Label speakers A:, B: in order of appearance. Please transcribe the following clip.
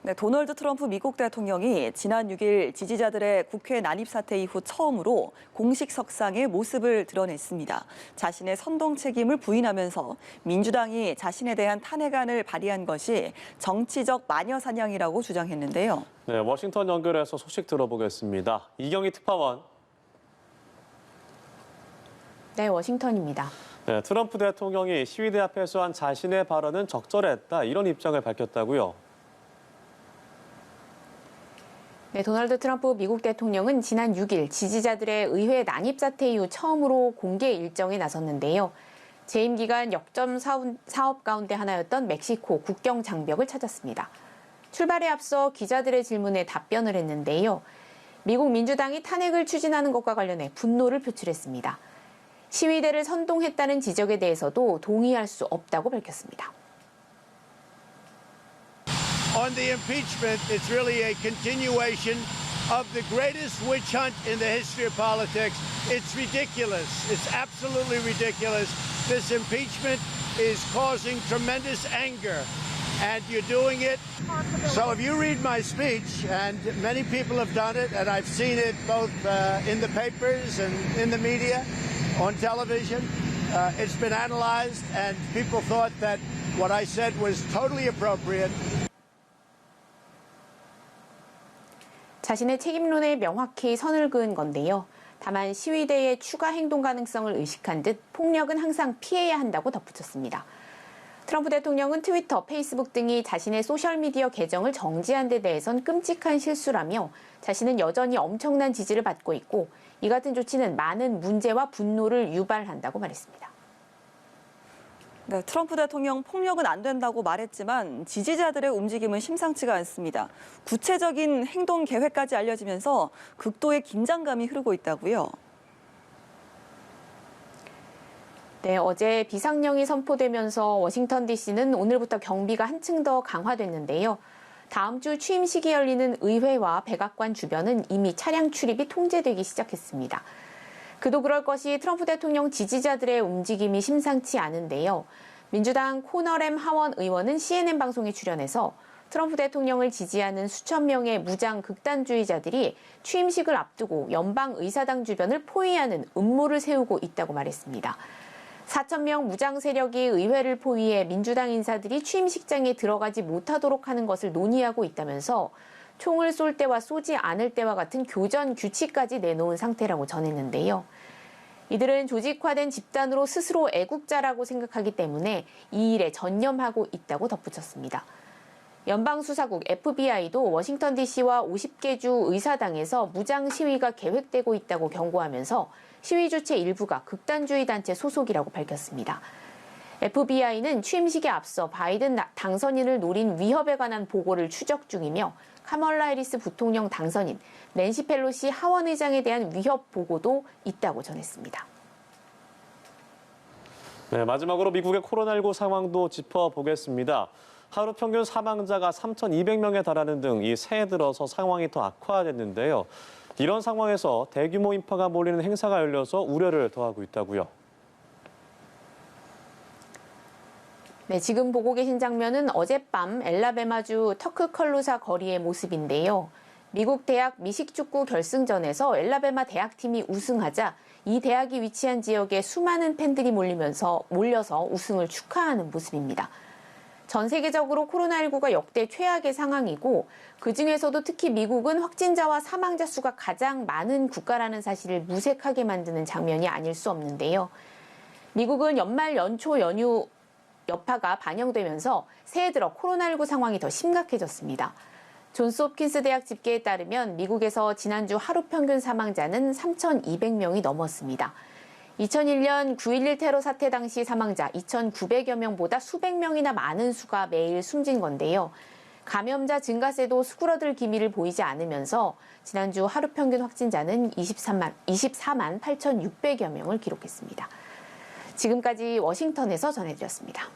A: 네, 도널드 트럼프 미국 대통령이 지난 6일 지지자들의 국회 난입 사태 이후 처음으로 공식 석상에 모습을 드러냈습니다. 자신의 선동 책임을 부인하면서 민주당이 자신에 대한 탄핵안을 발의한 것이 정치적 마녀 사냥이라고 주장했는데요.
B: 네, 워싱턴 연결해서 소식 들어보겠습니다. 이경희 특파원.
C: 네, 워싱턴입니다.
B: 네, 트럼프 대통령이 시위대 앞에서 한 자신의 발언은 적절했다, 이런 입장을 밝혔다고요.
C: 네, 도널드 트럼프 미국 대통령은 지난 6일 지지자들의 의회 난입 사태 이후 처음으로 공개 일정에 나섰는데요. 재임 기간 역점 사업 가운데 하나였던 멕시코 국경 장벽을 찾았습니다. 출발에 앞서 기자들의 질문에 답변을 했는데요. 미국 민주당이 탄핵을 추진하는 것과 관련해 분노를 표출했습니다. 시위대를 선동했다는 지적에 대해서도 동의할 수 없다고 밝혔습니다.
D: On the impeachment, it's really a continuation of the greatest witch hunt in the history of politics. It's ridiculous. It's absolutely ridiculous. This impeachment is causing tremendous anger, and you're doing it. So if you read my speech, and many people have done it, and I've seen it both in the papers and in the media, on television, it's been analyzed, and people thought that what I said was totally appropriate.
C: 자신의 책임론에 명확히 선을 그은 건데요. 다만 시위대의 추가 행동 가능성을 의식한 듯 폭력은 항상 피해야 한다고 덧붙였습니다. 트럼프 대통령은 트위터, 페이스북 등이 자신의 소셜미디어 계정을 정지한 데 대해선 끔찍한 실수라며 자신은 여전히 엄청난 지지를 받고 있고 이 같은 조치는 많은 문제와 분노를 유발한다고 말했습니다.
A: 네, 트럼프 대통령 폭력은 안 된다고 말했지만 지지자들의 움직임은 심상치가 않습니다. 구체적인 행동 계획까지 알려지면서 극도의 긴장감이 흐르고 있다고요.
C: 네, 어제 비상령이 선포되면서 워싱턴 DC는 오늘부터 경비가 한층 더 강화됐는데요. 다음 주 취임식이 열리는 의회와 백악관 주변은 이미 차량 출입이 통제되기 시작했습니다. 그도 그럴 것이 트럼프 대통령 지지자들의 움직임이 심상치 않은데요. 민주당 코너램 하원 의원은 CNN 방송에 출연해서 트럼프 대통령을 지지하는 수천 명의 무장 극단주의자들이 취임식을 앞두고 연방 의사당 주변을 포위하는 음모를 세우고 있다고 말했습니다. 4천 명 무장 세력이 의회를 포위해 민주당 인사들이 취임식장에 들어가지 못하도록 하는 것을 논의하고 있다면서 총을 쏠 때와 쏘지 않을 때와 같은 교전 규칙까지 내놓은 상태라고 전했는데요. 이들은 조직화된 집단으로 스스로 애국자라고 생각하기 때문에 이 일에 전념하고 있다고 덧붙였습니다. 연방수사국 FBI도 워싱턴 DC와 50개 주 의사당에서 무장 시위가 계획되고 있다고 경고하면서 시위 주체 일부가 극단주의 단체 소속이라고 밝혔습니다. FBI는 취임식에 앞서 바이든 당선인을 노린 위협에 관한 보고를 추적 중이며 카멀라 해리스 부통령 당선인, 낸시 펠로시 하원 의장에 대한 위협 보고도 있다고 전했습니다.
B: 네, 마지막으로 미국의 코로나19 상황도 짚어보겠습니다. 하루 평균 사망자가 3,200명에 달하는 등 이 새해 들어서 상황이 더 악화됐는데요. 이런 상황에서 대규모 인파가 몰리는 행사가 열려서 우려를 더하고 있다고요.
C: 네, 지금 보고 계신 장면은 어젯밤 엘라베마주 터크컬루사 거리의 모습인데요. 미국 대학 미식축구 결승전에서 엘라베마 대학팀이 우승하자 이 대학이 위치한 지역에 수많은 팬들이 몰려서 우승을 축하하는 모습입니다. 전 세계적으로 코로나19가 역대 최악의 상황이고 그중에서도 특히 미국은 확진자와 사망자 수가 가장 많은 국가라는 사실을 무색하게 만드는 장면이 아닐 수 없는데요. 미국은 연말 연초 연휴 여파가 반영되면서 새해 들어 코로나19 상황이 더 심각해졌습니다. 존스홉킨스 대학 집계에 따르면 미국에서 지난주 하루 평균 사망자는 3,200명이 넘었습니다. 2001년 9.11 테러 사태 당시 사망자 2,900여 명보다 수백 명이나 많은 수가 매일 숨진 건데요. 감염자 증가세도 수그러들 기미를 보이지 않으면서 지난주 하루 평균 확진자는 24만 8,600여 명을 기록했습니다. 지금까지 워싱턴에서 전해드렸습니다.